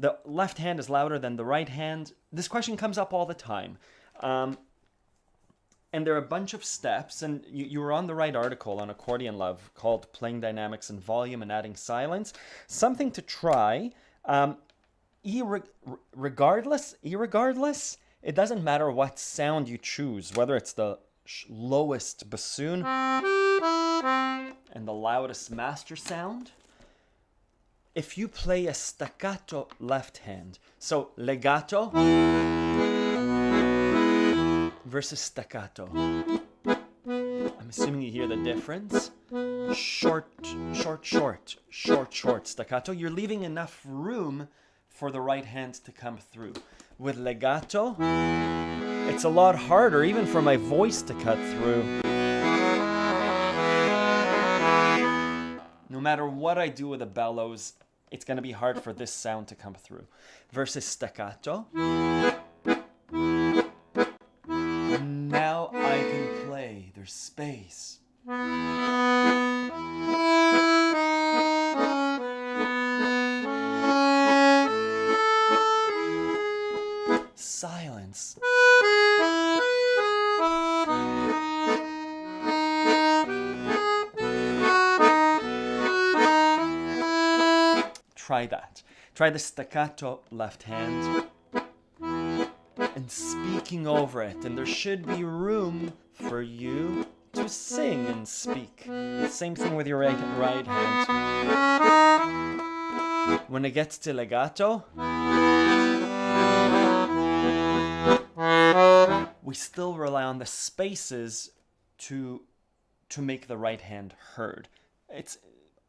the left hand is louder than the right hand. This question comes up all the time. And there are a bunch of steps, and you were on the right article on Accordion Love called Playing Dynamics and Volume and Adding Silence. Something to try. Irregardless, it doesn't matter what sound you choose, whether it's the lowest bassoon and the loudest master sound. If you play a staccato left hand, so legato versus staccato. I'm assuming you hear the difference. Short, staccato. You're leaving enough room for the right hand to come through. With legato, it's a lot harder even for my voice to cut through. No matter what I do with the bellows, it's going to be hard for this sound to come through. Versus staccato. Now I can play. There's space. Silence. Try that. Try the staccato left hand and speaking over it. And there should be room for you to sing and speak. Same thing with your right hand. When it gets to legato, we still rely on the spaces to make the right hand heard. It's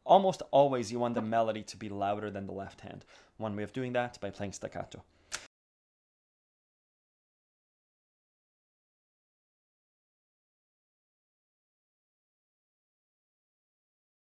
almost always you want the melody to be louder than the left hand. One way of doing that by playing staccato.